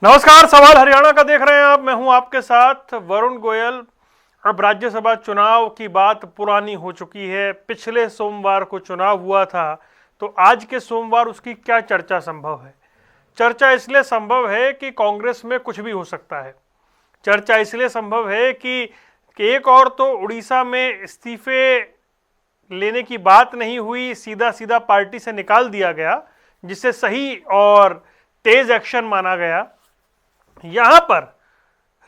नमस्कार, सवाल हरियाणा का देख रहे हैं आप। मैं हूं आपके साथ वरुण गोयल। अब राज्यसभा चुनाव की बात पुरानी हो चुकी है। पिछले सोमवार को चुनाव हुआ था, तो आज के सोमवार उसकी क्या चर्चा संभव है? चर्चा इसलिए संभव है कि कांग्रेस में कुछ भी हो सकता है। चर्चा इसलिए संभव है कि एक और तो उड़ीसा में इस्तीफे लेने की बात नहीं हुई, सीधा सीधा पार्टी से निकाल दिया गया, जिसे सही और तेज एक्शन माना गया। यहां पर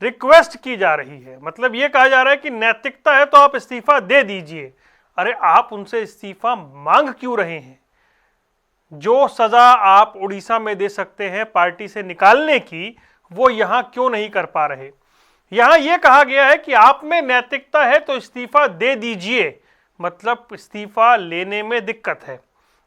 रिक्वेस्ट की जा रही है, मतलब यह कहा जा रहा है कि नैतिकता है तो आप इस्तीफा दे दीजिए। अरे आप उनसे इस्तीफा मांग क्यों रहे हैं? जो सजा आप उड़ीसा में दे सकते हैं पार्टी से निकालने की, वो यहां क्यों नहीं कर पा रहे? यहां यह कहा गया है कि आप में नैतिकता है तो इस्तीफा दे दीजिए, मतलब इस्तीफा लेने में दिक्कत है,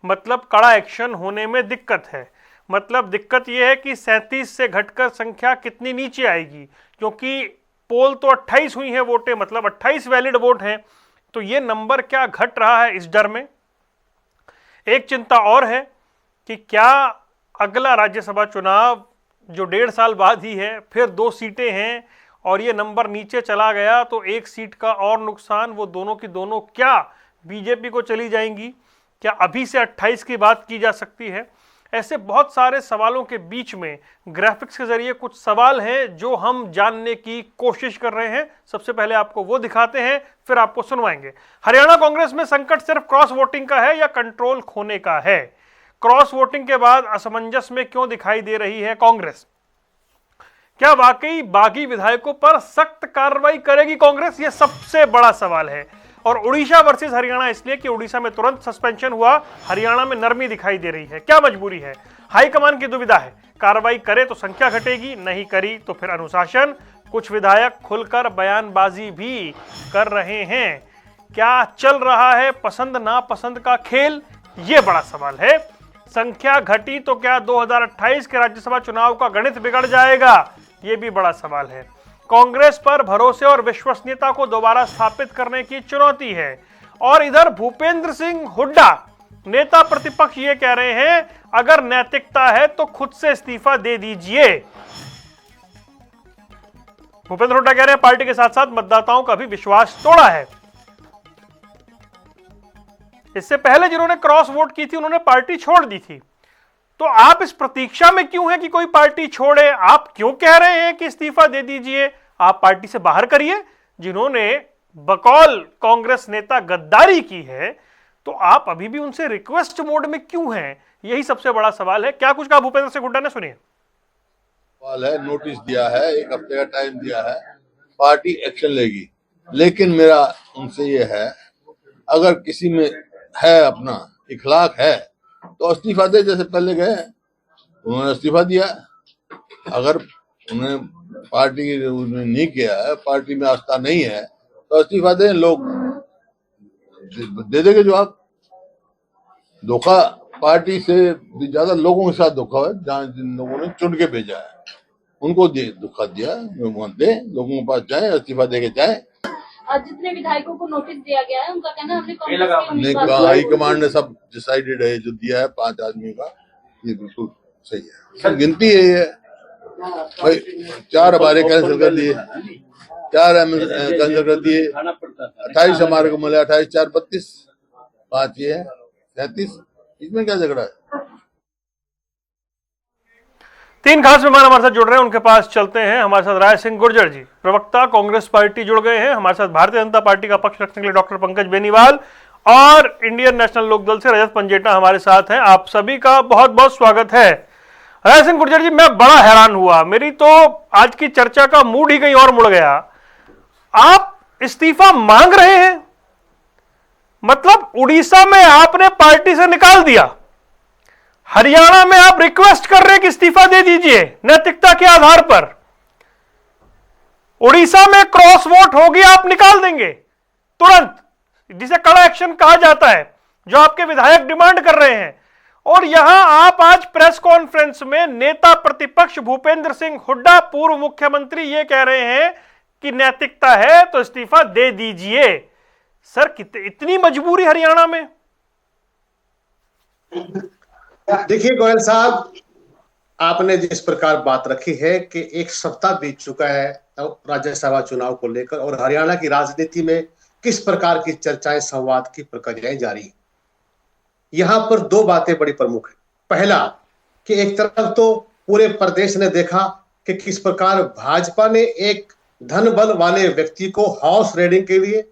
मतलब कड़ा एक्शन होने में दिक्कत है। मतलब दिक्कत यह है कि 37 से घटकर संख्या कितनी नीचे आएगी, क्योंकि पोल तो 28 हुई है वोटें, मतलब 28 वैलिड वोट हैं। तो ये नंबर क्या घट रहा है, इस डर में। एक चिंता और है कि क्या अगला राज्यसभा चुनाव जो 1.5 साल बाद ही है, फिर 2 सीटें हैं और ये नंबर नीचे चला गया तो 1 सीट का और नुकसान, वो दोनों की दोनों क्या बीजेपी को चली जाएंगी? क्या अभी से 28 की बात की जा सकती है? ऐसे बहुत सारे सवालों के बीच में ग्राफिक्स के जरिए कुछ सवाल हैं जो हम जानने की कोशिश कर रहे हैं। सबसे पहले आपको वो दिखाते हैं, फिर आपको सुनवाएंगे। हरियाणा कांग्रेस में संकट सिर्फ क्रॉस वोटिंग का है या कंट्रोल खोने का है? क्रॉस वोटिंग के बाद असमंजस में क्यों दिखाई दे रही है कांग्रेस? क्या वाकई बागी विधायकों पर सख्त कार्रवाई करेगी कांग्रेस? यह सबसे बड़ा सवाल है। और उड़ीसा वर्सेस हरियाणा इसलिए कि उड़ीसा में तुरंत सस्पेंशन हुआ, हरियाणा में नरमी दिखाई दे रही है। क्या मजबूरी है? हाईकमान की दुविधा है, कार्रवाई करे तो संख्या घटेगी, नहीं करी तो फिर अनुशासन। कुछ विधायक खुलकर बयानबाजी भी कर रहे हैं। क्या चल रहा है पसंद नापसंद का खेल? यह बड़ा सवाल है। संख्या घटी तो क्या 2028 के राज्यसभा चुनाव का गणित बिगड़ जाएगा? यह भी बड़ा सवाल है। कांग्रेस पर भरोसे और विश्वसनीयता को दोबारा स्थापित करने की चुनौती है। और इधर भूपेंद्र सिंह हुड्डा, नेता प्रतिपक्ष, ये कह रहे हैं अगर नैतिकता है तो खुद से इस्तीफा दे दीजिए। भूपेंद्र हुड्डा कह रहे हैं पार्टी के साथ साथ मतदाताओं का भी विश्वास तोड़ा है। इससे पहले जिन्होंने क्रॉस वोट की थी उन्होंने पार्टी छोड़ दी थी। तो आप इस प्रतीक्षा में क्यों हैं कि कोई पार्टी छोड़े? आप क्यों कह रहे हैं कि इस्तीफा दे दीजिए? आप पार्टी से बाहर करिए। जिन्होंने बकौल कांग्रेस नेता गद्दारी की है, तो आप अभी भी उनसे रिक्वेस्ट मोड में क्यों हैं? यही सबसे बड़ा सवाल है। क्या कुछ कहा भूपेंद्र सिंह हुड्डा ने, सुनिए। सवाल है, नोटिस दिया है, 1 हफ्ते का टाइम दिया है, पार्टी एक्शन लेगी। लेकिन मेरा उनसे ये है, अगर किसी में है अपना इखलाक है तो इस्तीफा दे। जैसे पहले गए उन्होंने इस्तीफा दिया। अगर उन्हें पार्टी नहीं किया है, पार्टी में आस्था नहीं है, तो इस्तीफा दें। लोग दे देंगे जवाब। धोखा पार्टी से ज्यादा लोगों के साथ धोखा है, जहाँ जिन लोगों ने चुन के भेजा है उनको धोखा दिया। दे, लोगों के पास जाए, इस्तीफा दे के जाए। जितने विधायकोों को नोटिस दिया गया है उनका कहना हमने हाईकमांड ने सब डिसाइडेड है, जो दिया है 5 आदमियों का, ये बिल्कुल सही है। सब गिनती है ये भाई। 4 हमारे कैंसिल कर दिए, 4 कैंसिल कर दिए, 28 हमारे को मिले, 28 4 32, 5 ये है 33। इसमें क्या झगड़ा है? 3 खास मेहमान हमारे साथ जुड़ रहे हैं, उनके पास चलते हैं। हमारे साथ राय सिंह गुर्जर जी, प्रवक्ता कांग्रेस पार्टी, जुड़ गए हैं। हमारे साथ भारतीय जनता पार्टी का पक्ष रखने के लिए डॉक्टर पंकज बेनीवाल और इंडियन नेशनल लोकदल से रजत पंजेटा हमारे साथ हैं। आप सभी का बहुत बहुत स्वागत है। राय सिंह गुर्जर जी, मैं बड़ा हैरान हुआ, मेरी तो आज की चर्चा का मूड ही कहीं और मुड़ गया। आप इस्तीफा मांग रहे हैं, मतलब उड़ीसा में आपने पार्टी से निकाल दिया, हरियाणा में आप रिक्वेस्ट कर रहे हैं कि इस्तीफा दे दीजिए नैतिकता के आधार पर। उड़ीसा में क्रॉस वोट होगी, आप निकाल देंगे तुरंत, जिसे कड़ा एक्शन कहा जाता है, जो आपके विधायक डिमांड कर रहे हैं। और यहां आप आज प्रेस कॉन्फ्रेंस में नेता प्रतिपक्ष भूपेंद्र सिंह हुड्डा, पूर्व मुख्यमंत्री, ये कह रहे हैं कि नैतिकता है तो इस्तीफा दे दीजिए। सर, इतनी मजबूरी हरियाणा में? देखिए गोयल साहब, आपने जिस प्रकार बात रखी है कि एक सप्ताह बीत चुका है राज्यसभा चुनाव को लेकर और हरियाणा की राजनीति में किस प्रकार की चर्चाएं, संवाद की प्रक्रियाएं जारी है। यहां पर दो बातें बड़ी प्रमुख है। पहला कि एक तरफ तो पूरे प्रदेश ने देखा कि किस प्रकार भाजपा ने एक धन बल वाले व्यक्ति को हाउस रेडिंग के लिए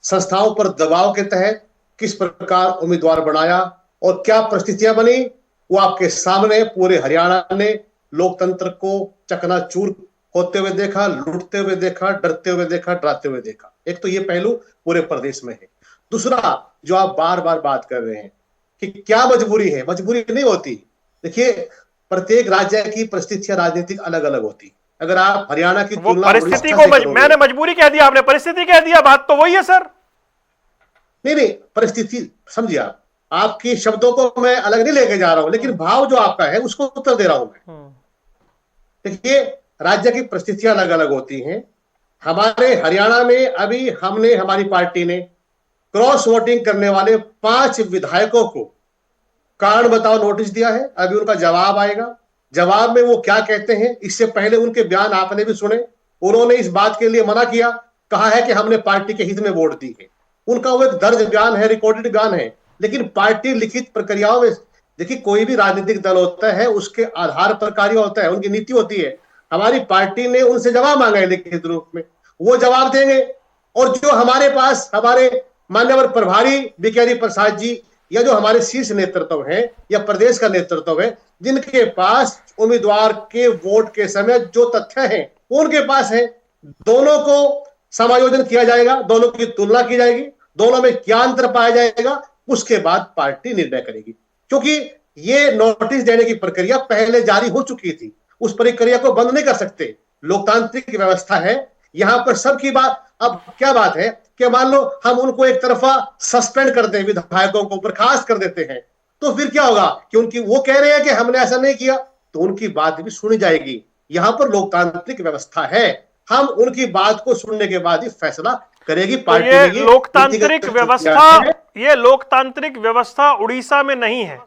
संस्थाओं पर दबाव के तहत किस प्रकार उम्मीदवार बनाया और क्या परिस्थितियां बनी, वो आपके सामने पूरे हरियाणा ने लोकतंत्र को चकनाचूर होते हुए देखा, लूटते हुए देखा, डरते हुए देखा, डराते हुए देखा। एक तो ये पहलू पूरे प्रदेश में है। दूसरा, जो आप बार बार बात कर रहे हैं कि क्या मजबूरी है, मजबूरी नहीं होती। देखिए, प्रत्येक राज्य की परिस्थितियां राजनीतिक अलग अलग होती। अगर आप हरियाणा की तुलना परिस्थिति को मैंने मजबूरी कह दिया, आपने परिस्थिति कह दिया, बात तो वही है सर। नहीं, परिस्थिति समझिए, आपके शब्दों को मैं अलग नहीं लेके जा रहा हूं, लेकिन भाव जो आपका है उसको उत्तर दे रहा हूं मैं। देखिए, राज्य की परिस्थितियां अलग अलग होती हैं। हमारे हरियाणा में अभी हमारी पार्टी ने क्रॉस वोटिंग करने वाले 5 विधायकों को कारण बताओ नोटिस दिया है। अभी उनका जवाब आएगा। जवाब में वो क्या कहते हैं, इससे पहले उनके बयान आपने भी सुने। उन्होंने इस बात के लिए मना किया, कहा है कि हमने पार्टी के हित में वोट दी है। उनका वो एक दर्ज बयान है, रिकॉर्डेड बयान है। लेकिन पार्टी लिखित प्रक्रियाओं में देखिए, कोई भी राजनीतिक दल होता है उसके आधार पर कार्य होता है, उनकी नीति होती है। हमारी पार्टी ने उनसे जवाब मांगा है लिखित रूप में, वो जवाब देंगे। और जो हमारे पास हमारे मान्यवर प्रभारी बीके प्रसाद जी या जो हमारे शीर्ष नेतृत्व है या प्रदेश का नेतृत्व है, जिनके पास उम्मीदवार के वोट के समय जो तथ्य हैं वो उनके पास है, दोनों को समायोजन किया जाएगा, दोनों की तुलना की जाएगी, दोनों में क्या अंतर पाया जाएगा, उसके बाद पार्टी निर्णय करेगी। क्योंकि ये नोटिस देने की प्रक्रिया पहले जारी हो चुकी थी, उस प्रक्रिया को बंद नहीं कर सकते। लोकतांत्रिक व्यवस्था है, यहां पर सबकी बात। अब क्या बात है कि मान लो हम उनको एक तरफा सस्पेंड कर दें, विधायकों को बर्खास्त कर देते हैं, तो फिर क्या होगा कि उनकी वो कह रहे हैं कि हमने ऐसा नहीं किया, तो उनकी बात भी सुनी जाएगी। यहां पर लोकतांत्रिक व्यवस्था है, हम उनकी बात को सुनने के बाद ही फैसला करेगी पार्टी। ये लोकतांत्रिक व्यवस्था उड़ीसा में नहीं है।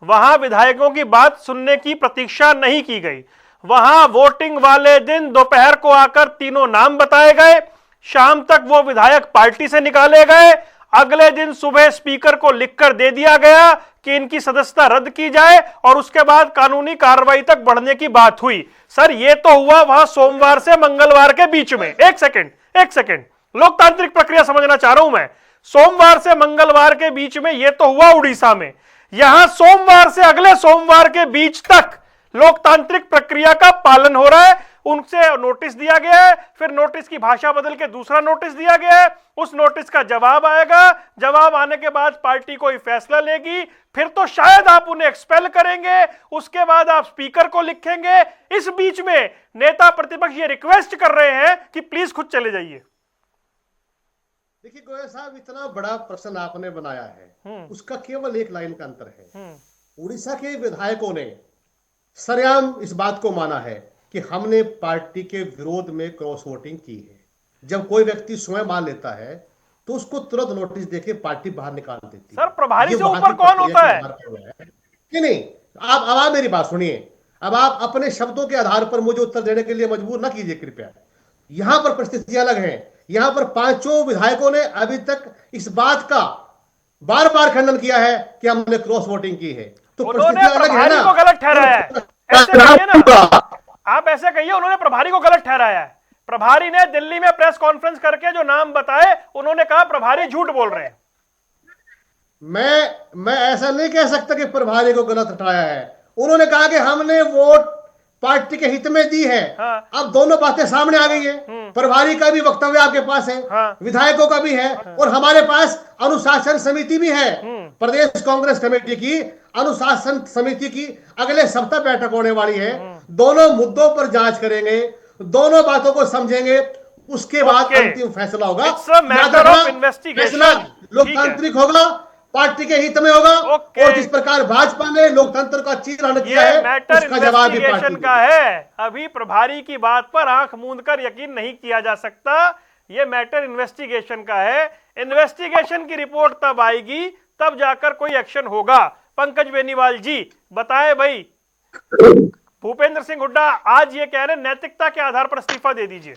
वहां विधायकों की बात सुनने की प्रतीक्षा नहीं की गई। वहां वोटिंग वाले दिन दोपहर को आकर तीनों नाम बताए गए, शाम तक वो विधायक पार्टी से निकाले गए, अगले दिन सुबह स्पीकर को लिखकर दे दिया गया कि इनकी सदस्यता रद्द की जाए और उसके बाद कानूनी कार्रवाई तक बढ़ने की बात हुई। सर, ये तो हुआ वहां सोमवार से मंगलवार के बीच में। एक सेकंड, लोकतांत्रिक प्रक्रिया समझना चाह रहा हूं मैं। सोमवार से मंगलवार के बीच में ये तो हुआ उड़ीसा में। यहां सोमवार से अगले सोमवार के बीच तक लोकतांत्रिक प्रक्रिया का पालन हो रहा है। उनसे नोटिस दिया गया है, फिर नोटिस की भाषा बदल के दूसरा नोटिस दिया गया है, उस नोटिस का जवाब आएगा, जवाब आने के बाद पार्टी कोई फैसला लेगी, फिर तो शायद आप उन्हें एक्सपेल करेंगे, उसके बाद आप स्पीकर को लिखेंगे। इस बीच में नेता प्रतिपक्ष ये रिक्वेस्ट कर रहे हैं कि प्लीज खुद चले जाइए। देखिए गोयल साहब, इतना बड़ा प्रश्न आपने बनाया है, उसका केवल एक लाइन का अंतर है। उड़ीसा के विधायकों ने सरेआम इस बात को माना है कि हमने पार्टी के विरोध में क्रॉस वोटिंग की है। जब कोई व्यक्ति स्वयं मान लेता है तो उसको तुरंत नोटिस देके पार्टी बाहर निकाल देती है। सर, प्रभारी से ऊपर कौन होता है? नहीं, आप मेरी बात सुनिए। अब आप अपने शब्दों के आधार पर मुझे उत्तर देने के लिए मजबूर ना कीजिए कृपया। यहां पर परिस्थितियां अलग हैं। यहां पर 5 विधायकों ने अभी तक इस बात का बार बार खंडन किया है कि हमने क्रॉस वोटिंग की है। तो उन्होंने प्रभारी को गलत ठहराया है। ऐसे कहिए ना, आप ऐसे कहिए, उन्होंने प्रभारी को गलत ठहराया है। प्रभारी ने दिल्ली में प्रेस कॉन्फ्रेंस करके जो नाम बताए, उन्होंने कहा प्रभारी झूठ बोल रहे हैं। मैं ऐसा नहीं कह सकता कि प्रभारी को गलत ठहराया है। उन्होंने कहा कि हमने वोट पार्टी के हित में दी है। हाँ। अब दोनों बातें सामने आ गई है। प्रभारी का भी वक्तव्य आपके पास है, हाँ। विधायकों का भी है, और हमारे पास अनुशासन समिति भी है। प्रदेश कांग्रेस कमेटी की अनुशासन समिति की अगले सप्ताह बैठक होने वाली है। दोनों मुद्दों पर जांच करेंगे, दोनों बातों को समझेंगे, उसके बाद अंतिम फैसला होगा। फैसला लोकतांत्रिक होगा, पार्टी के हित में होगा। और जिस प्रकार भाजपा ने लोकतंत्र का चीरहरण किया है, उसका जवाब भी पार्टी का है। अभी प्रभारी की बात पर आंख मूंद कर यकीन नहीं किया जा सकता। ये मैटर इन्वेस्टिगेशन का है। इन्वेस्टिगेशन की रिपोर्ट तब आएगी, तब जाकर कोई एक्शन होगा। पंकज बेनीवाल जी बताएं भाई। भूपेंद्र सिंह हुड्डा आज ये कह रहे हैं नैतिकता के आधार पर इस्तीफा दे दीजिए।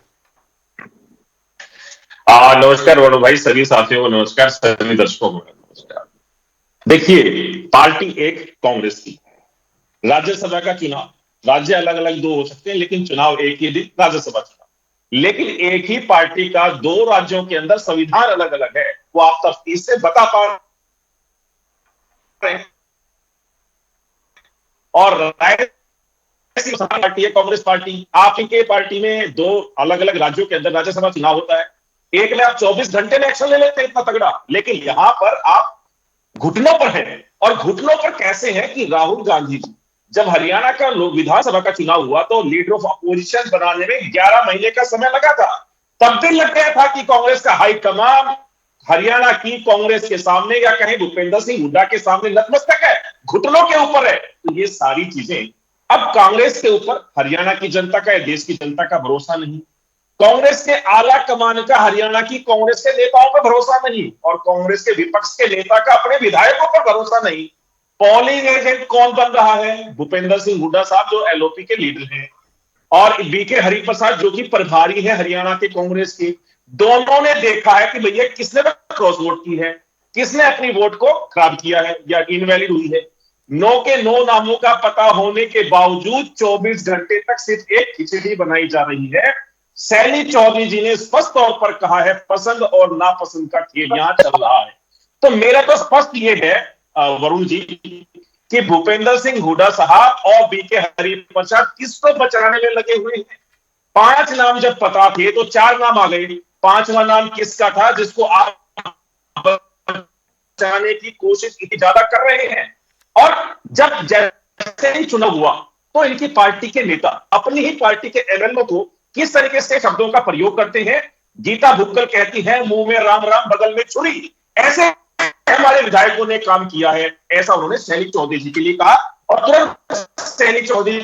नमस्कार वरुण भाई, सभी साथियों को नमस्कार, सभी दर्शकों को नमस्कार। देखिए, पार्टी एक कांग्रेस की, राज्यसभा का चुनाव, राज्य अलग अलग दो हो सकते हैं लेकिन चुनाव एक ही दिन, राज्यसभा चुनाव, लेकिन एक ही पार्टी का दो राज्यों के अंदर संविधान अलग अलग है, वो आप तफ्तीश से बता पा रहे हैं। और पार्टी है कांग्रेस पार्टी, आपके पार्टी में दो अलग अलग राज्यों के अंदर राज्यसभा चुनाव होता है, एक में आप 24 घंटे में एक्शन ले लेते हैं इतना तगड़ा, लेकिन यहां पर आप घुटनों पर हैं। और घुटनों पर कैसे हैं कि राहुल गांधी जी जब हरियाणा का विधानसभा का चुनाव हुआ तो लीडर ऑफ अपोजिशन बनाने में 11 महीने का समय लगा था। तब भी लग गया था कि कांग्रेस का हाईकमान हरियाणा की कांग्रेस के सामने या कहीं भूपेंद्र सिंह हुड्डा के सामने नतमस्तक है, घुटनों के ऊपर है। तो ये सारी चीजें अब कांग्रेस के ऊपर हरियाणा की जनता का या देश की जनता का भरोसा नहीं, कांग्रेस के आला कमान का हरियाणा की कांग्रेस के नेताओं पर भरोसा नहीं, और कांग्रेस के विपक्ष के नेता का अपने विधायकों पर भरोसा नहीं। पोलिंग एजेंट कौन बन रहा है? भूपेंद्र सिंह हुड्डा साहब जो एलओपी के लीडर हैं, और बीके हरिप्रसाद जो कि प्रभारी है हरियाणा के कांग्रेस के। दोनों ने देखा है कि भैया किसने क्रॉस वोट की है, किसने अपनी वोट को खराब किया है या इनवैलिड हुई है। 9 के 9 नामों का पता होने के बावजूद 24 घंटे तक सिर्फ एक खिचड़ी बनाई जा रही है। सैनी चौधरी जी ने स्पष्ट तौर पर कहा है पसंद और नापसंद का खेल यहां चल रहा है। तो मेरा तो स्पष्ट ये है वरुण जी कि भूपेंद्र सिंह हुड्डा साहब और बीके हरिप्रसाद किसको बचाने में लगे हुए हैं। 5 नाम जब पता थे तो 4 नाम आ गए, 5वां नाम किसका था जिसको आप बचाने की कोशिश इतनी ज्यादा कर रहे हैं। और जब जैसे ही चुनाव हुआ तो इनकी पार्टी के नेता अपनी ही पार्टी के एमएलए को किस तरीके से शब्दों का प्रयोग करते हैं। गीता भुक्कल कहती है मुंह में राम राम बगल में छुरी, ऐसे हमारे विधायकों ने काम किया है, ऐसा उन्होंने सैनी चौधरी जी के लिए कहा। और तुरंत सैनी चौधरी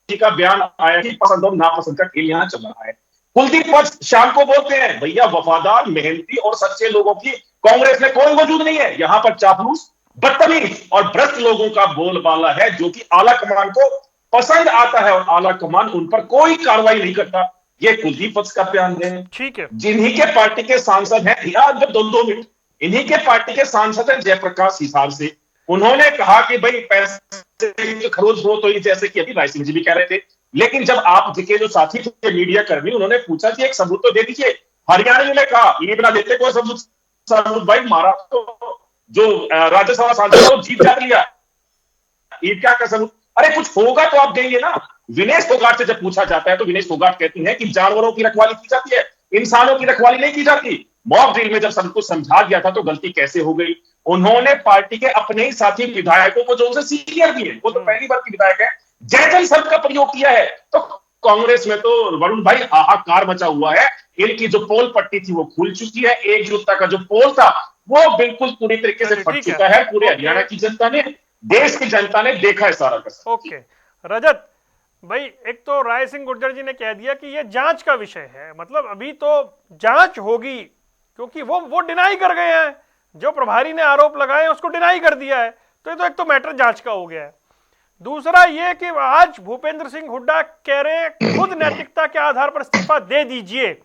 जी का बयान आया कि पसंद और नापसंद का खेल यहां चल रहा है। कुलदीप पक्ष शाम को बोलते हैं भैया वफादार, मेहनती और सच्चे लोगों की कांग्रेस में कोई वजूद नहीं है, यहां पर चापलूस, बदतमीज और भ्रष्ट लोगों का बोलबाला है जो कि आला कमान को पसंद आता है और आला कमान उन पर कोई कार्रवाई नहीं करता। ये कुलदीप पक्ष का बयान है। ठीक है, जिन्हीं के पार्टी के सांसद हैं, यार जब 2 मिनट, इन्हीं के पार्टी के सांसद हैं जयप्रकाश हिसार से, उन्होंने कहा कि भाई पैसे की खरोच हो तो जैसे कि अभी राय सिंह जी भी कह रहे थे, लेकिन जब आप के जो साथी थे मीडिया कर्मी, उन्होंने पूछा कि एक सबूत तो दे दीजिए। हरियाणा ने कहा ये बिना देते कोई सबूत, सबूत भाई महाराष्ट्र तो जो राज्यसभा सांसद वो जीत जाती है, ईद क्या का सबूत? अरे कुछ होगा तो आप देंगे ना। विनेश फोगाट से जब पूछा जाता है तो विनेश फोगाट कहती हैं कि जानवरों की रखवाली की जाती है, इंसानों की रखवाली नहीं की जाती। मॉक ड्रिल में जब सब कुछ समझा दिया था तो गलती कैसे हो गई? उन्होंने पार्टी के अपने ही साथी विधायकों को जो उनसे सीनियर भी है, वो तो पहली बार की विधायक है, जय जय शब्द का प्रयोग किया है। तो कांग्रेस में तो वरुण भाई हाहाकार मचा हुआ है। इनकी जो पोल पट्टी थी वो खुल चुकी है, एकजुटता का जो पोल था वो बिल्कुल पूरी तरीके से फट चुका है। पूरे हरियाणा की जनता ने, देश की जनता ने देखा है सारा का सारा। ओके रजत भाई, एक तो राय सिंह गुर्जर जी ने कह दिया कि ये जांच का विषय है, मतलब अभी तो जांच होगी, क्योंकि वो डिनाई कर गए हैं, जो प्रभारी ने आरोप लगाए हैं उसको डिनाई कर दिया है। तो ये तो एक तो मैटर जांच का हो गया है। दूसरा ये कि आज भूपेंद्र सिंह हुड्डा कह रहे हैं खुद नैतिकता के आधार पर इस्तीफा दे दीजिए,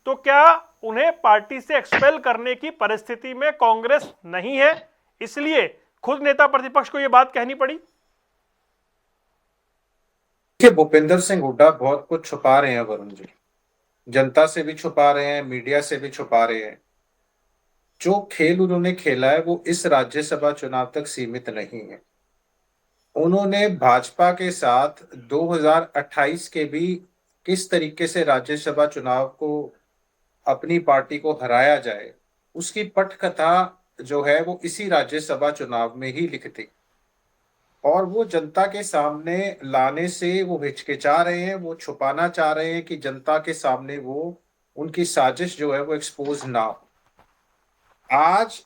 तो क्या उन्हें पार्टी से एक्सपेल करने की परिस्थिति में कांग्रेस नहीं है, इसलिए खुद नेता प्रतिपक्ष को यह बात कहनी पड़ी? देखिए, भूपेंद्र सिंह हुड्डा बहुत कुछ छुपा रहे हैं वरुण जी, जनता से भी छुपा रहे हैं, मीडिया से भी छुपा रहे हैं। जो खेल उन्होंने खेला है वो इस राज्यसभा चुनाव तक सीमित नहीं है। उन्होंने भाजपा के साथ 2028 के भी किस तरीके से राज्यसभा चुनाव को अपनी पार्टी को हराया जाए उसकी पटकथा जो है वो इसी राज्यसभा चुनाव में ही लिखते, और वो जनता के सामने लाने से वो हिचकिचा रहे हैं, वो छुपाना चाह रहे हैं कि जनता के सामने वो उनकी साजिश जो है वो एक्सपोज ना हो। आज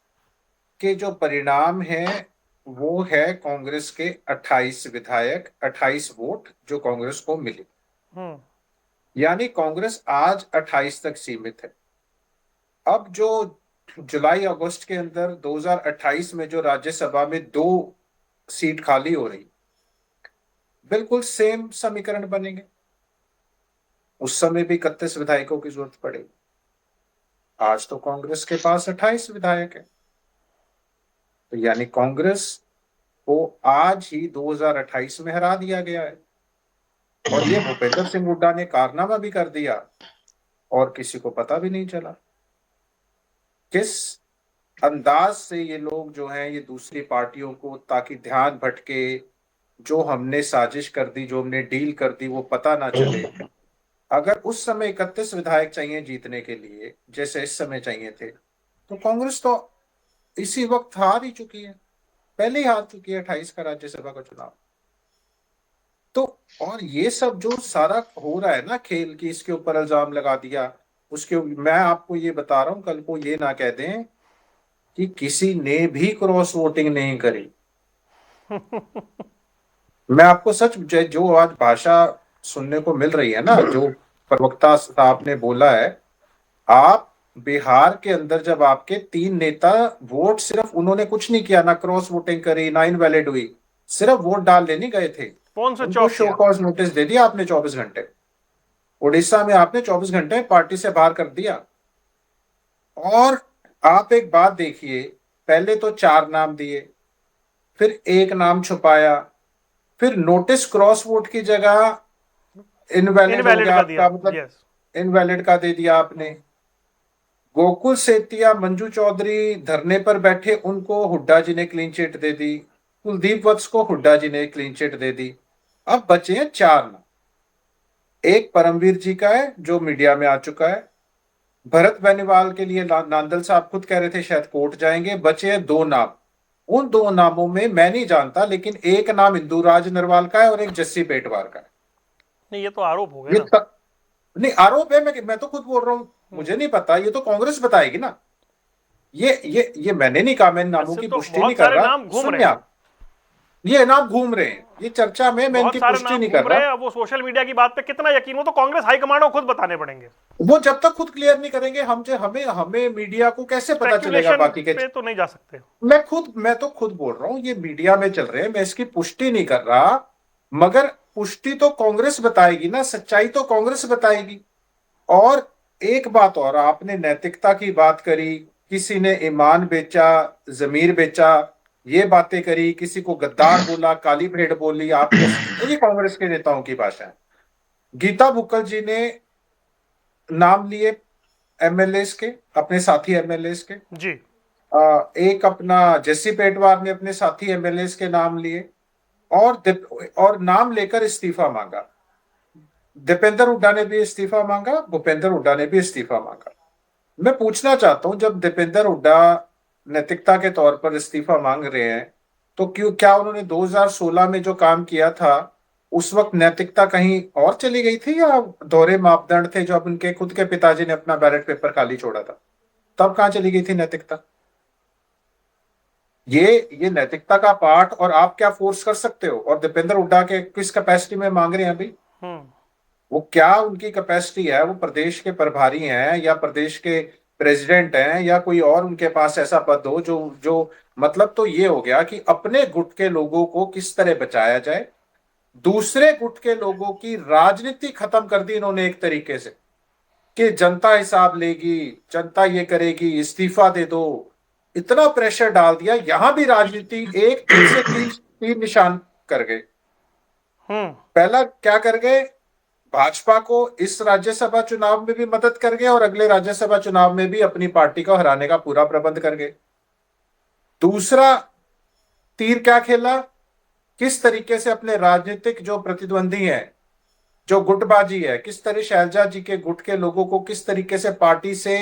के जो परिणाम है वो है कांग्रेस के 28 विधायक, 28 वोट जो कांग्रेस को मिले, यानी कांग्रेस आज 28 तक सीमित है। अब जो जुलाई अगस्त के अंदर 2028 में जो राज्यसभा में 2 सीट खाली हो रही, बिल्कुल सेम समीकरण बनेंगे। उस समय भी 31 विधायकों की जरूरत पड़ेगी। आज तो कांग्रेस के पास 28 विधायक है, तो यानी कांग्रेस को आज ही 2028 में हरा दिया गया है। और ये भूपेंद्र सिंह हुड्डा ने कारनामा भी कर दिया और किसी को पता भी नहीं चला। किस अंदाज से ये लोग जो हैं ये दूसरी पार्टियों को, ताकि ध्यान भटके, जो हमने साजिश कर दी, जो हमने डील कर दी, वो पता ना चले। अगर उस समय 31 विधायक चाहिए जीतने के लिए, जैसे इस समय चाहिए थे, तो कांग्रेस तो इसी वक्त हार ही चुकी है, पहले ही हार चुकी है 28 का राज्यसभा का चुनाव। तो और ये सब जो सारा हो रहा है ना खेल, की इसके ऊपर इल्जाम लगा दिया, उसके मैं आपको ये बता रहा हूं, कल को ये ना कह दें कि किसी ने भी क्रॉस वोटिंग नहीं करी। मैं आपको सच, जो आज भाषा सुनने को मिल रही है ना, जो प्रवक्ता साहब ने बोला है, आप बिहार के अंदर जब आपके 3 नेता वोट, सिर्फ उन्होंने कुछ नहीं किया, ना क्रॉस वोटिंग करी, ना इनवैलिड हुई, सिर्फ वोट डाल लेने गए थे, कौन सा उनको शो कॉज नोटिस दे दिया आपने 24 घंटे। उड़ीसा में आपने 24 घंटे पार्टी से बाहर कर दिया। और आप एक बात देखिए, पहले तो 4 नाम दिए, फिर 1 नाम छुपाया, फिर नोटिस क्रॉस वोट की जगह इनवैलिड हो गया आपका, मतलब इनवैलिड का दे दिया आपने। गोकुल सेतिया, मंजू चौधरी धरने पर बैठे, उनको हुड्डा जी ने क्लीन चिट दे दी। कुलदीप वत्स को हुड्डा जी ने क्लीन चिट दे दी। अब बचे हैं 4 नाम। एक परमवीर जी का है जो मीडिया में आ चुका है, भरत बेनीवाल के लिए नांदल साहब खुद कह रहे थे शायद कोर्ट जाएंगे। बचे हैं 2 नाम। उन 2 नामों में मैं नहीं जानता, लेकिन एक नाम इंदुराज नरवाल का है और एक जस्सी पेटवार का है। नहीं, ये तो आरोप हो गया ना। नहीं, आरोप है, मैं तो खुद बोल रहा हूं, मुझे नहीं पता, ये तो कांग्रेस बताएगी ना। ये मैंने नहीं कहा, मैं नामों की पुष्टि नहीं कर रहा। सुनिए आप, ये नाम घूम रहे हैं, ये चर्चा में मैं इनकी पुष्टि नहीं कर रहा। वो सोशल मीडिया की बात पे कितना यकीन, वो तो कांग्रेस हाईकमांड को खुद बताने पड़ेंगे। वो जब तक खुद क्लियर नहीं करेंगे, हमें मीडिया को कैसे पता चलेगा बाकी के? तो नहीं जा सकते। मैं तो खुद बोल रहा हूं, ये मीडिया में चल रहे हैं, मैं इसकी पुष्टि नहीं कर रहा, मगर पुष्टि तो कांग्रेस बताएगी ना, सच्चाई तो कांग्रेस बताएगी। और एक बात और, आपने नैतिकता की बात करी, किसी ने ईमान बेचा, जमीर बेचा, ये बातें करी, किसी को गद्दार बोला, काली भेड़ बोली, आपने, ये कांग्रेस के नेताओं की भाषा है। गीता बुक्कल जी ने नाम लिए एमएलएस के, अपने साथी एमएलएस के जी। एक अपना जस्सी पेटवार ने अपने साथी एमएलएस के नाम लिए, और नाम लेकर इस्तीफा मांगा। दीपेंद्र हुड्डा ने भी इस्तीफा मांगा, भूपेंद्र हुड्डा ने भी इस्तीफा मांगा। मैं पूछना चाहता हूं, जब दीपेंद्र हुड्डा नैतिकता के तौर पर इस्तीफा मांग रहे हैं, तो क्या उन्होंने 2016 में जो काम किया था, उस वक्त नैतिकता कहीं और चली गई थी, या दोहरे मापदंड थे? जब उनके खुद के पिताजी ने अपना बैलेट पेपर खाली छोड़ा था, तब कहां चली गई थी नैतिकता? ये नैतिकता का पाठ, और आप क्या फोर्स कर सकते हो? और दीपेंद्र हुड्डा के किस कैपेसिटी में मांग रहे हैं अभी? वो क्या उनकी कैपेसिटी है? वो प्रदेश के प्रभारी हैं, या प्रदेश के प्रेसिडेंट हैं, या कोई और उनके पास ऐसा पद हो जो मतलब तो ये हो गया कि अपने गुट के लोगों को किस तरह बचाया जाए, दूसरे गुट के लोगों की राजनीति खत्म कर दी इन्होंने एक तरीके से, कि जनता हिसाब लेगी, जनता ये करेगी, इस्तीफा दे दो, इतना प्रेशर डाल दिया। यहां भी राजनीति एक तीर से तीन निशान कर गए। पहला क्या कर गए? भाजपा को इस राज्यसभा चुनाव में भी मदद कर गए, और अगले राज्यसभा चुनाव में भी अपनी पार्टी को हराने का पूरा प्रबंध कर गए। दूसरा तीर क्या खेला? किस तरीके से अपने राजनीतिक जो प्रतिद्वंदी हैं, जो गुटबाजी है, किस तरह शैलजा जी के गुट के लोगों को किस तरीके से पार्टी से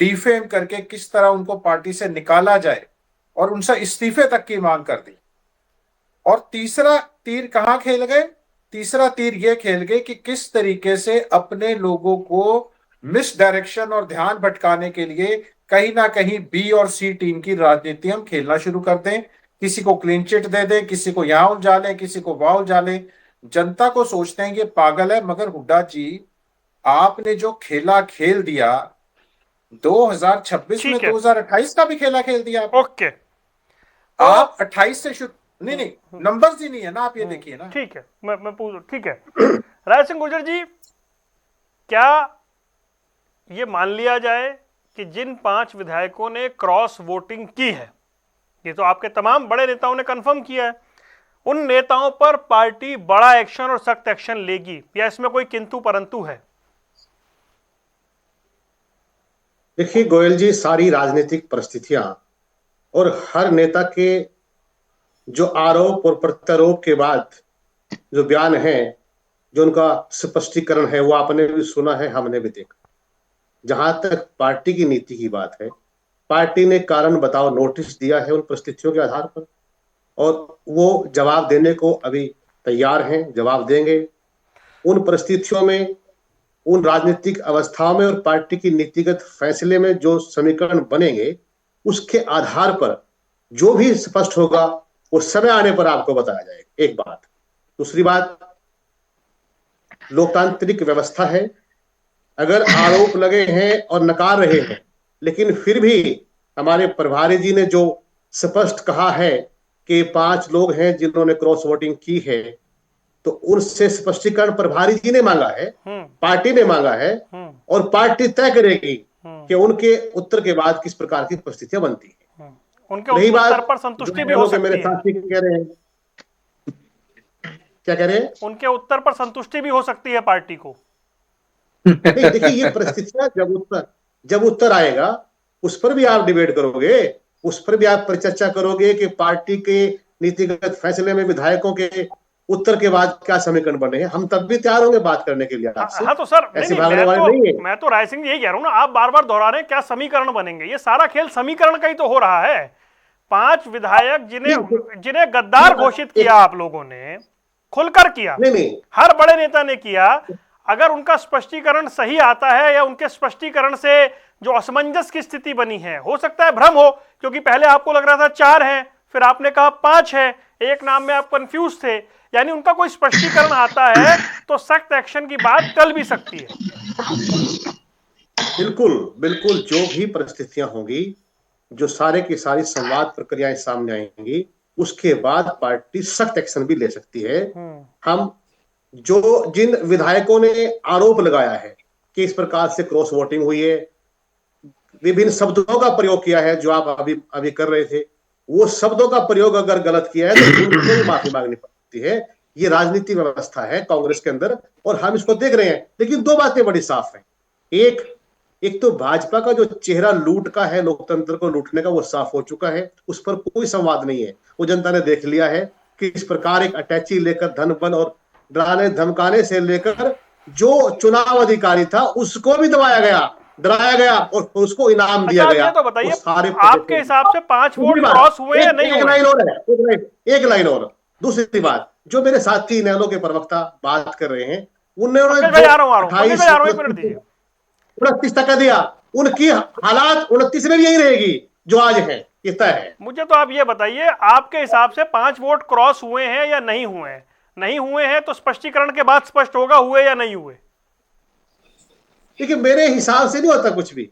डिफेम करके किस तरह उनको पार्टी से निकाला जाए, और उनसे इस्तीफे तक की मांग कर दी। और तीसरा तीर कहां खेल गए? तीसरा तीर ये खेल गए कि किस तरीके से अपने लोगों को मिस डायरेक्शन और ध्यान भटकाने के लिए कहीं ना कहीं बी और सी टीम की राजनीति हम खेलना शुरू कर दें। किसी को क्लीन चिट दे दें, किसी को यहां उलझा लें, किसी को वहां उलझा लें। जनता को सोचते हैं ये पागल है, मगर हुड्डा जी, आपने जो खेला खेल दिया 2026 में, 2028 का भी खेला खेल दिया। ओके, आप 28 से शुरू, नहीं नंबर्स ही नहीं है ना, आप ये देखिए ना। ठीक है, मैं पूछ, ठीक है। राय सिंह गुर्जर जी, क्या ये मान लिया जाए कि जिन 5 विधायकों ने क्रॉस वोटिंग की है, ये तो आपके तमाम बड़े नेताओं ने कंफर्म किया है, उन नेताओं पर पार्टी बड़ा एक्शन और सख्त एक्शन लेगी, या इसमें कोई किंतु परंतु है? देखिए गोयल जी, सारी राजनीतिक परिस्थितियां और हर नेता के जो आरोप और प्रत्यारोप के बाद जो बयान है, जो उनका स्पष्टीकरण है, वो आपने भी सुना है, हमने भी देखा। जहां तक पार्टी की नीति की बात है, पार्टी ने कारण बताओ नोटिस दिया है उन परिस्थितियों के आधार पर, और वो जवाब देने को अभी तैयार हैं, जवाब देंगे। उन परिस्थितियों में, उन राजनीतिक अवस्थाओं में और पार्टी की नीतिगत फैसले में जो समीकरण बनेंगे, उसके आधार पर जो भी स्पष्ट होगा वो समय आने पर आपको बताया जाएगा। एक बात। दूसरी बात, लोकतांत्रिक व्यवस्था है, अगर आरोप लगे हैं और नकार रहे हैं, लेकिन फिर भी हमारे प्रभारी जी ने जो स्पष्ट कहा है कि 5 लोग हैं जिन्होंने क्रॉस वोटिंग की है, तो उनसे स्पष्टीकरण प्रभारी जी ने मांगा है, पार्टी ने मांगा है, और पार्टी तय करेगी कि उनके उत्तर के बाद किस प्रकार की परिस्थितियां बनती है। उनके उत्तर पर संतुष्टि भी हो सकती मेरे है। साथी कह रहे हैं, क्या कह रहे हैं? उनके उत्तर पर संतुष्टि भी हो सकती है पार्टी को। नहीं, देखिए ये परिस्थितियां जब उत्तर आएगा उस पर भी आप डिबेट करोगे, उस पर भी आप परिचर्चा करोगे कि पार्टी के नीतिगत फैसले में विधायकों के उत्तर के बाद क्या समीकरण बने हैं। हम तब भी तैयार होंगे बात करने के लिए आपसे। हाँ तो सर, ऐसे भागने वाले नहीं है। मैं तो राय सिंह यही कह रहा हूँ ना, आप बार बार दोहरा रहे हैं क्या समीकरण बनेंगे। ये सारा खेल समीकरण का ही तो हो रहा है। 5 विधायक जिन्हें गद्दार घोषित किया आप लोगों ने, खुलकर किया, नहीं, हर बड़े नेता ने किया। अगर उनका स्पष्टीकरण सही आता है या उनके स्पष्टीकरण से जो असमंजस की स्थिति बनी है, हो सकता है भ्रम हो, क्योंकि पहले आपको लग रहा था 4 हैं, फिर आपने कहा 5 है, एक नाम में आप कंफ्यूज थे, यानी उनका कोई स्पष्टीकरण आता है तो सख्त एक्शन की बात टल भी सकती है। बिल्कुल बिल्कुल, जो भी परिस्थितियां होंगी, जो सारे की सारी संवाद प्रक्रियाएं सामने आएंगी, उसके बाद पार्टी सख्त एक्शन भी ले सकती है। हम जिन विधायकों ने आरोप लगाया है कि इस प्रकार से क्रॉस वोटिंग हुई है, विभिन्न शब्दों का प्रयोग किया है जो आप अभी कर रहे थे, वो शब्दों का प्रयोग अगर गलत किया है तो उनको भी माफी मांगनी पड़ती है। ये राजनीति व्यवस्था है कांग्रेस के अंदर और हम इसको देख रहे हैं। लेकिन 2 बातें बड़ी साफ हैं। एक तो भाजपा का जो चेहरा लूट का है, लोकतंत्र को लूटने का, वो साफ हो चुका है, उस पर कोई संवाद नहीं है। वो जनता ने देख लिया है कि इस प्रकार एक अटैची लेकर धन बल और डराने धमकाने से लेकर जो चुनाव अधिकारी था उसको भी दबाया गया, डराया गया और उसको इनाम दिया गया। तो बताइए, सारे आपके हिसाब से 5 वोट क्रॉस हुए या नहीं हुए? एक लाइन और। दूसरी बात, जो मेरे साथी इनेलो के प्रवक्ता बात कर रहे हैं, उन्होंने 29 तक दिया, उनकी हालात 29 में भी यही रहेगी जो आज है, ये तय है। मुझे तो आप ये बताइए, आपके हिसाब से 5 वोट क्रॉस हुए हैं या नहीं हुए हैं? नहीं हुए हैं तो स्पष्टीकरण के बाद स्पष्ट होगा हुए या नहीं हुए। देखिए, मेरे हिसाब से नहीं होता कुछ भी।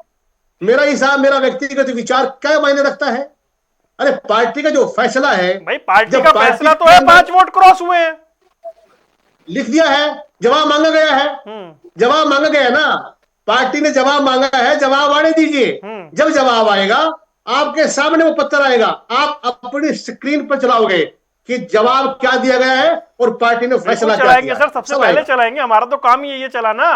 मेरा हिसाब, मेरा व्यक्तिगत विचार क्या मायने रखता है? अरे पार्टी का जो फैसला है, भाई पार्टी का फैसला तो है 5 वोट क्रॉस हुए हैं, लिख दिया है, जवाब मांगा गया है। जवाब मांगा गया है ना, पार्टी ने जवाब मांगा है, जवाब आने दीजिए। जब जवाब आएगा आपके सामने वो पत्र आएगा, आप अपनी स्क्रीन पर चलाओगे कि जवाब क्या दिया गया है और पार्टी ने फैसला क्या चलाएंगे सर, सबसे पहले चलाएंगे, हमारा तो काम ही ये चलाना।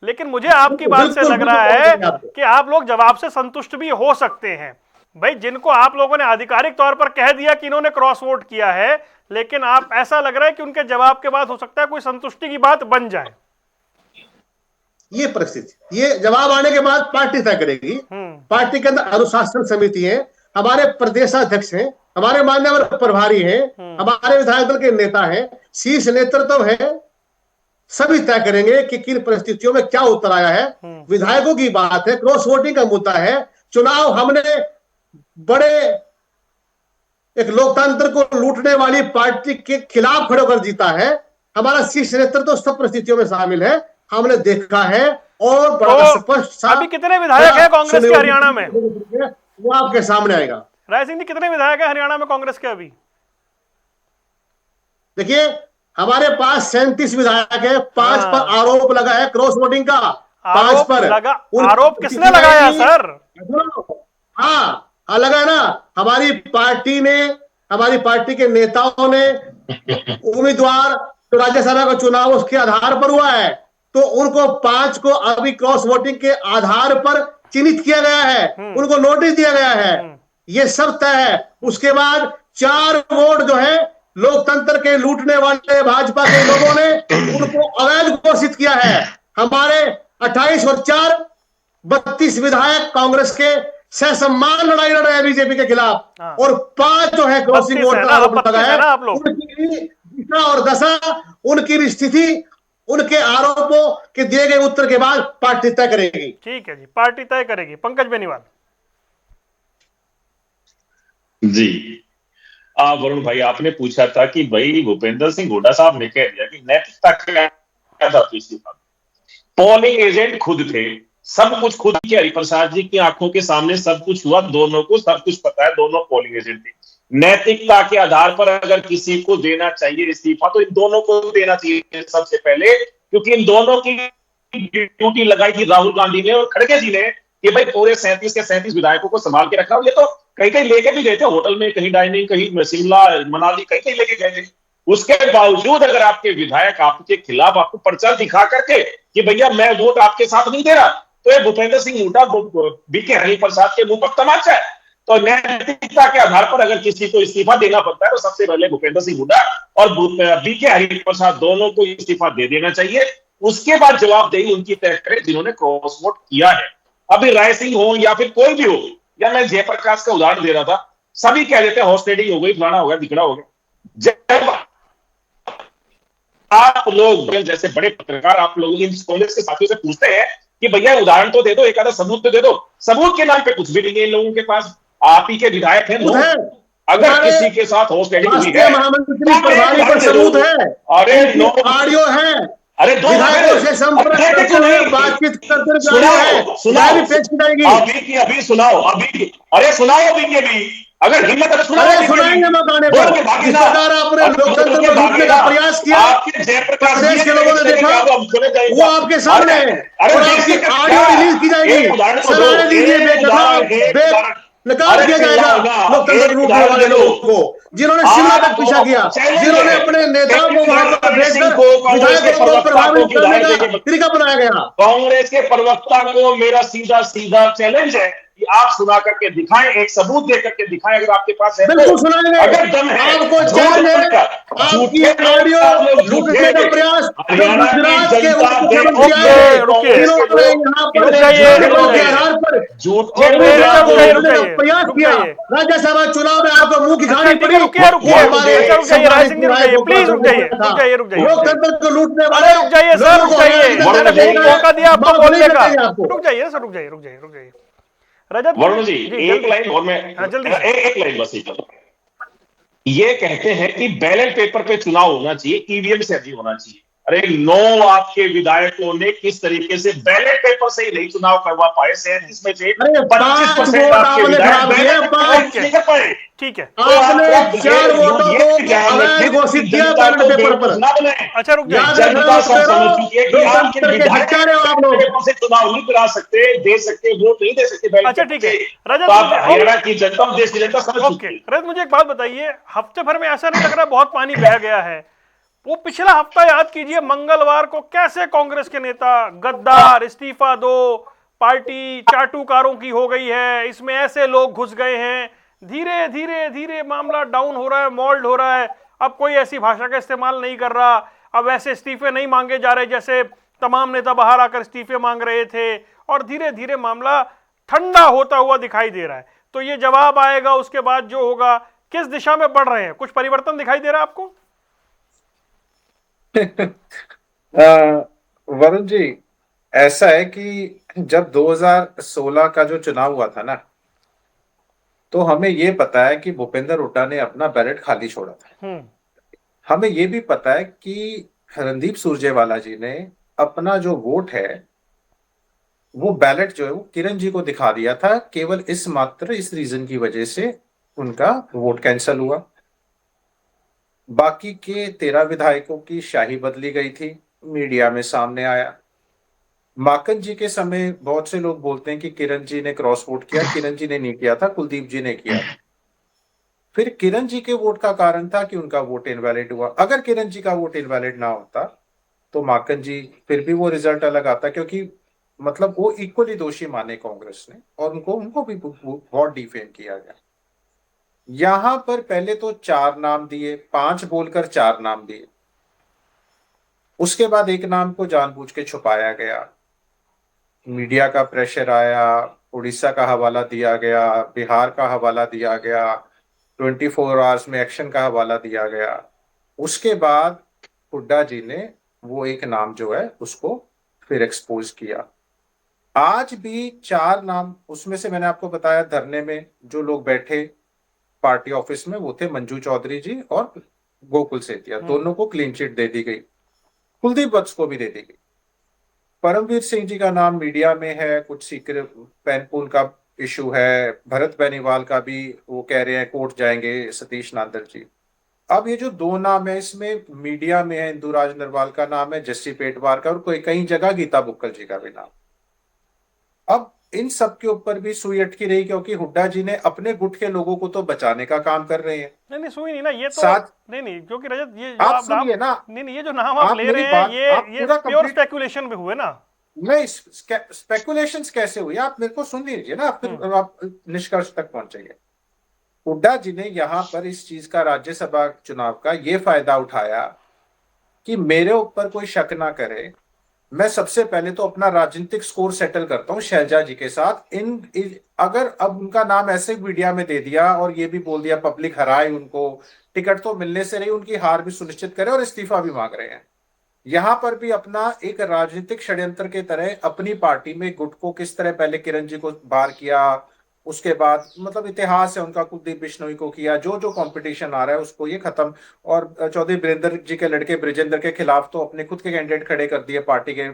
लेकिन मुझे आपकी बात से लग रहा है कि आप लोग जवाब से संतुष्ट भी हो सकते हैं। भाई जिनको आप लोगों ने आधिकारिक तौर पर कह दिया कि इन्होंने क्रॉस वोट किया है, लेकिन आप ऐसा लग रहा है कि उनके जवाब के बाद हो सकता है कोई संतुष्टि की बात बन जाए। ये परिस्थिति, ये जवाब आने के बाद पार्टी तय करेगी। पार्टी के अंदर अनुशासन समिति है, हमारे प्रदेशाध्यक्ष हैं, हमारे मान्यवर प्रभारी हैं, हमारे विधायक दल के नेता हैं, शीर्ष नेतृत्व है, सभी तय करेंगे कि किन परिस्थितियों में क्या उत्तर आया है। विधायकों की बात है, क्रॉस वोटिंग का मुद्दा है। चुनाव हमने बड़े एक लोकतंत्र को लूटने वाली पार्टी के खिलाफ खड़े होकर जीता है। हमारा शीर्ष नेतृत्व सब परिस्थितियों में शामिल है, हमने देखा है। और बड़ा स्पष्ट, अभी कितने विधायक हैं कांग्रेस के हरियाणा में, वो आपके सामने आएगा। राय सिंह जी, कितने विधायक हैं हरियाणा में कांग्रेस के? अभी देखिए, हमारे पास 37 विधायक है, 5 हाँ। पर आरोप लगा है क्रॉस वोटिंग का, 5 आरोप पर लगा, उनकी आरोप किसने स्थिति लगाया आएगी। सर? हाँ हाँ, लगा ना। हमारी पार्टी ने, हमारी पार्टी के नेताओं ने उम्मीदवार तो राज्यसभा का चुनाव उसके आधार पर हुआ है, तो उनको 5 को अभी क्रॉस वोटिंग के आधार पर चिन्हित किया गया है, उनको नोटिस दिया गया है, ये सब तय है। उसके बाद 4 वोट जो है लोकतंत्र के लूटने वाले भाजपा के लोगों ने उनको अवैध घोषित किया है। हमारे 28 और 4 32 विधायक कांग्रेस के ससम्मान लड़ाई लड़ रहे हैं बीजेपी के खिलाफ, हाँ। और 5 जो है क्रॉसिंग 32 वोट है का ना, आरोप 32 लगा है है। ना आप लोग? उनकी भी दिशा और दशा, उनकी भी स्थिति, उनके आरोपों के दिए गए उत्तर के बाद पार्टी तय करेगी। ठीक है जी, पार्टी तय करेगी। पंकज बेनीवाल जी। वरुण भाई, आपने पूछा था कि भाई भूपेंद्र सिंह हुड्डा साहब ने कह दिया कि नैतिकता क्या था पिछली बार। पोलिंग एजेंट खुद थे, सब कुछ खुद के हरिप्रसाद जी की आंखों के सामने सब कुछ हुआ, दोनों को सब कुछ पता है, दोनों पोलिंग एजेंट थे। नैतिकता के आधार पर अगर किसी को देना चाहिए इस्तीफा तो इन दोनों को देना चाहिए सबसे पहले, क्योंकि इन दोनों की ड्यूटी लगाई थी राहुल गांधी ने और खड़गे जी ने कि भाई पूरे 37 के 37 विधायकों को संभाल के रखना। ये तो कहीं कहीं लेके भी गए थे, होटल में, कहीं डाइनिंग, कहीं शिमला, मनाली, कहीं कहीं लेके गए थे। उसके बावजूद अगर आपके विधायक आपके खिलाफ आपको पर्चा दिखा करके कि भैया मैं वोट आपके साथ नहीं दे रहा, तो ये भूपेंद्र सिंह हुड्डा बीके हरिप्रसाद के मुंह पर तमाचा है। तो नैतिकता के आधार पर अगर किसी को इस्तीफा देना पड़ता है तो सबसे पहले भूपेंद्र सिंह हुड्डा और बीके हरिप्रसाद दोनों को इस्तीफा दे देना चाहिए। उसके बाद जवाबदेही उनकी तय करे जिन्होंने क्रॉस वोट किया है। अभी राय सिंह हो या फिर कोई भी हो, या मैं जयप्रकाश का उदाहरण दे रहा था, सभी कह देते हैं हॉर्स ट्रेडिंग हो गई, फलाना हो गया, दिखड़ा हो गया। जब आप लोग जैसे बड़े पत्रकार आप लोग इन कांग्रेस के साथियों से पूछते हैं कि भैया उदाहरण तो दे दो, एक आधा सबूत तो दे दो, सबूत के नाम पे कुछ भी नहीं है इन लोगों के पास। आप ही के विधायक हैं, अगर किसी के साथ हॉर्स ट्रेडिंग हुई है महामंत्री प्रभारी पर सबूत है, अरे नो, ऑडियो है, अरे दो विधायकों से संपर्क करते हुए बातचीत करते हुए अभी सुनाओ, अभी अरे सुनाओ अभी के भी, अगर हिम्मत है सुनाओ, सुनाएंगे मौके पर। इस प्रकार आपने लोकतंत्र को लूटने का प्रयास किया, प्रदेश के लोगों ने देखा, वो आपके सामने है और आपकी ऑडियो रिलीज की जाएगी, सराहना दीजिए, निकाल दिया जाएगा लोकतंत्र लूटने वाले लोगों को, जिन्होंने शिमला तक पीछा किया, जिन्होंने अपने नेताओं को वहां पर भेजकर विधायकों को प्रभावित करने का तरीका बनाया गया। कांग्रेस के प्रवक्ता को मेरा सीधा सीधा चैलेंज है कि आप सुना करके दिखाएं, एक सबूत दे करके दिखाएं अगर आपके पास है। बिल्कुल सुनाएंगे, अगर दम है, आपको चैलेंज है, आपकी ऑडियो लूटने का प्रयास गुजरात के मुख्यमंत्री आए, जिन्होंने यहाँ पर के आधार पर प्रयास किया, राज्यसभा चुनाव में आपको मुंह दिखानी पड़ी, लोकतंत्र को लूटने वाले मौका दिया आपको बोलने का। रुक जाइए सर, रुक जाइए रजत वरुण जी, एक लाइन और मैं एक लाइन बस ये कहते हैं कि बैलेट पेपर पे चुनाव होना चाहिए, ईवीएम से नहीं होना चाहिए। अरे 9 आपके विधायकों ने किस तरीके से बैलेट पेपर से ही नहीं चुनाव करवा पाए, 37 में से 25% आपके विधायक पाए। ठीक है, आपने 4 वोटों को अवैध घोषित किया बैलेट पेपर पर। अच्छा रुक जाइए, जनता सब समझ चुकी है कि आपके विधायक पेपर से चुनाव नहीं करा सकते, दे सकते, वोट नहीं दे सकते। अच्छा ठीक है रजत, हरियाणा की जनता, देश की जनता समझ चुकी है। रजत मुझे एक बात बताइए, हफ्ते भर में ऐसा नहीं लग रहा बहुत पानी बह गया है? वो पिछला हफ्ता याद कीजिए, मंगलवार को कैसे कांग्रेस के नेता गद्दार, इस्तीफा दो, पार्टी चाटुकारों की हो गई है, इसमें ऐसे लोग घुस गए हैं, धीरे धीरे धीरे मामला डाउन हो रहा है, मोल्ड हो रहा है। अब कोई ऐसी भाषा का इस्तेमाल नहीं कर रहा, अब ऐसे इस्तीफे नहीं मांगे जा रहे जैसे तमाम नेता बाहर आकर इस्तीफे मांग रहे थे, और धीरे धीरे मामला ठंडा होता हुआ दिखाई दे रहा है। तो ये जवाब आएगा, उसके बाद जो होगा, किस दिशा में बढ़ रहे हैं, कुछ परिवर्तन दिखाई दे रहा है आपको? वरुण जी, ऐसा है कि जब 2016 का जो चुनाव हुआ था ना, तो हमें ये पता है कि भूपेंद्र हुड्डा ने अपना बैलेट खाली छोड़ा था। हमें ये भी पता है कि रणदीप सुरजेवाला जी ने अपना जो वोट है वो बैलेट जो है वो किरण जी को दिखा दिया था, केवल इस रीजन की वजह से उनका वोट कैंसिल हुआ। बाकी के 13 विधायकों की शाही बदली गई थी, मीडिया में सामने आया। माकन जी के समय बहुत से लोग बोलते हैं कि किरण जी ने क्रॉस वोट किया, किरण जी ने नहीं किया था, कुलदीप जी ने किया था। फिर किरण जी के वोट का कारण था कि उनका वोट इनवैलिड हुआ। अगर किरण जी का वोट इनवैलिड ना होता तो माकन जी फिर भी वो रिजल्ट अलग आता, क्योंकि मतलब वो इक्वली दोषी माने कांग्रेस ने और उनको उनको भी बहुत डिफेम किया गया। यहां पर पहले तो 4 नाम दिए, 5 बोलकर 4 नाम दिए, उसके बाद एक नाम को जानबूझ के छुपाया गया। मीडिया का प्रेशर आया, उड़ीसा का हवाला दिया गया, बिहार का हवाला दिया गया, 24 आवर्स में एक्शन का हवाला दिया गया। उसके बाद हुड्डा जी ने वो एक नाम जो है उसको फिर एक्सपोज किया। आज भी 4 नाम, उसमें से मैंने आपको बताया धरने में जो लोग बैठे पार्टी ऑफिस में वो थे मंजू चौधरी जी और गोकुल सेतिया, दोनों को क्लीन चिट दे दी गई, कुलदीप वत्स को भी दे दी गई। परमवीर सिंह जी का नाम मीडिया में है, कुछ सीक्रेट पेनपूल का इशू है, भरत बेनीवाल का भी वो कह रहे हैं कोर्ट जाएंगे, सतीश नांदर जी। अब ये जो 2 नाम है इसमें मीडिया में है, इंदुराज नरवाल का नाम है, जस्सी पेटवार का, और कोई कई जगह गीता बुक्कल जी का भी नाम। अब इन सब के ऊपर भी सुई अटकी रही, क्योंकि हुड्डा जी ने अपने गुट के लोगों को तो बचाने का काम कर रहे हैं। नहीं सुई नहीं ना ये तो। साथ नहीं क्योंकि रजत ये जो आप आप नाम सुनिए ना, नहीं ये जो नाम आप ले मेरी रहे हैं बात, आप ये पूरा प्योर कंप्लीट, स्पेकुलेशन पे हुए ना। नहीं स्पेकुलेशंस कैसे हुई, आप मेरे को सुन लीजिए ना, फिर आप निष्कर्ष तक पहुंचेंगे। हुड्डा जी ने यहां पर इस चीज का राज्यसभा चुनाव का ये फायदा उठाया कि मेरे ऊपर कोई शक ना करे, मैं सबसे पहले तो अपना राजनीतिक स्कोर सेटल करता हूं शैलजा जी के साथ। अगर अब उनका नाम ऐसे मीडिया में दे दिया और ये भी बोल दिया पब्लिक हराए उनको, टिकट तो मिलने से रही, उनकी हार भी सुनिश्चित करे और इस्तीफा भी मांग रहे हैं। यहां पर भी अपना एक राजनीतिक षड्यंत्र के तरह अपनी पार्टी में गुट को किस तरह पहले किरण जी को बाहर किया, उसके बाद मतलब इतिहास है उनका, कुलदीप बिश्नोई को किया, जो जो कंपटीशन आ रहा है उसको ये खत्म। और चौधरी वीरेंद्र जी के लड़के ब्रिजेंद्र के खिलाफ तो अपने खुद के कैंडिडेट खड़े कर दिए पार्टी के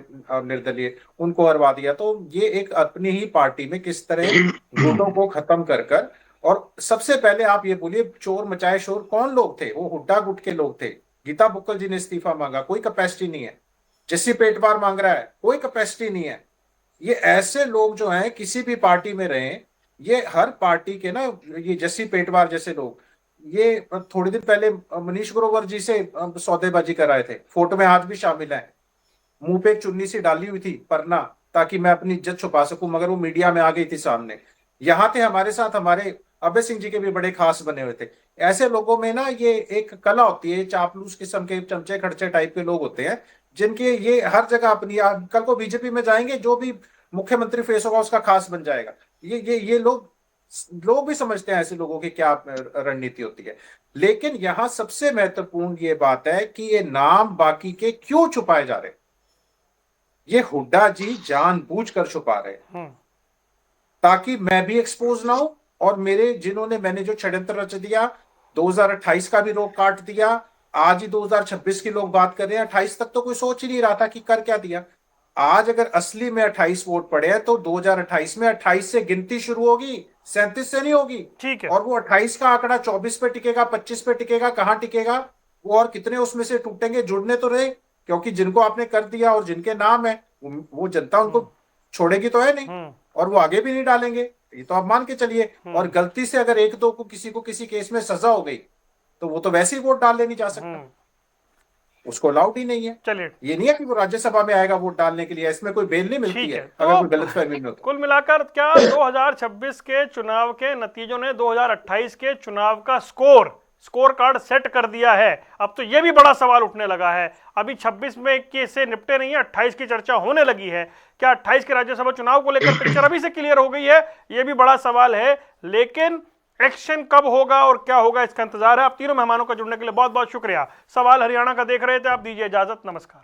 निर्दलीय, उनको हरवा दिया। तो ये एक अपनी ही पार्टी में किस तरह गुटों को खत्म कर कर, और सबसे पहले आप ये बोलिए चोर मचाए शोर कौन लोग थे, वो हुड्डा गुट के लोग थे। गीता बुक्कल जी ने इस्तीफा मांगा, कोई कैपेसिटी नहीं है। जस्सी पेटवार मांग रहा है, कोई कैपेसिटी नहीं है। ये ऐसे लोग जो हैं किसी भी पार्टी में रहे, ये हर पार्टी के ना, ये जस्सी पेटवार जैसे लोग, ये थोड़ी दिन पहले मनीष ग्रोवर जी से सौदेबाजी कराए थे, फोटो में आज भी शामिल है। मुंह पे एक चुन्नी सी डाली हुई थी परना, ताकि मैं अपनी इज्जत छुपा सकूं, मगर वो मीडिया में आ गई थी सामने। यहाँ थे हमारे साथ, हमारे अभय सिंह जी के भी बड़े खास बने हुए थे। ऐसे लोगों में ना ये एक कला होती है, चापलूस किस्म के चमचे खर्चे टाइप के लोग होते हैं, जिनके ये हर जगह अपनी, कल को बीजेपी में जाएंगे, जो भी मुख्यमंत्री फेस होगा उसका खास बन जाएगा। ये लोग भी समझते हैं ऐसे लोगों की क्या रणनीति होती है। लेकिन यहां सबसे महत्वपूर्ण ये बात है कि ये नाम बाकी के क्यों छुपाए जा रहे, ये हुड्डा जी जानबूझकर छुपा रहे ताकि मैं भी एक्सपोज ना हो, और मेरे जिन्होंने, मैंने जो षड्यंत्र रच दिया, 2028 का भी रोक काट दिया, आज ही 2026 की लोग बात कर रहे हैं, 28 तक तो कोई सोच ही नहीं रहा था कि कर क्या दिया। आज अगर असली में 28 वोट पड़े हैं तो 2028 में 28 से गिनती शुरू होगी, 37 से नहीं होगी। ठीक है। और वो 28 का आंकड़ा 24 पे टिकेगा, 25 पे टिकेगा, कहां टिकेगा वो, और कितने उसमें से टूटेंगे, जुड़ने तो रहे, क्योंकि जिनको आपने कर दिया और जिनके नाम है वो जनता उनको छोड़ेगी तो है नहीं, और वो आगे भी नहीं डालेंगे, ये तो आप मान के चलिए। और गलती से अगर 1-2 को किसी केस में सजा हो गई तो वो तो वैसे ही वोट डालने नहीं जा सकता, उसको अलाउड ही नहीं है। चलिए, ये नहीं है कि वो राज्यसभा में आएगा वोट डालने के लिए, इसमें कोई बेल नहीं मिलती है अगर कोई गलतफहमी में हो तो। कुल मिलाकर क्या 2026 के चुनाव के नतीजों ने 2028 के चुनाव का स्कोर कार्ड सेट कर दिया है? अब तो यह भी बड़ा सवाल उठने लगा है। अभी 26 में के से निपटे नहीं है, 28 की चर्चा होने लगी है। क्या 28 के राज्यसभा चुनाव को लेकर पिक्चर अभी से क्लियर हो गई है? यह भी बड़ा सवाल है। लेकिन एक्शन कब होगा और क्या होगा इसका इंतजार है। आप तीनों मेहमानों का जुड़ने के लिए बहुत बहुत शुक्रिया। सवाल हरियाणा का देख रहे थे आप, दीजिए इजाजत, नमस्कार।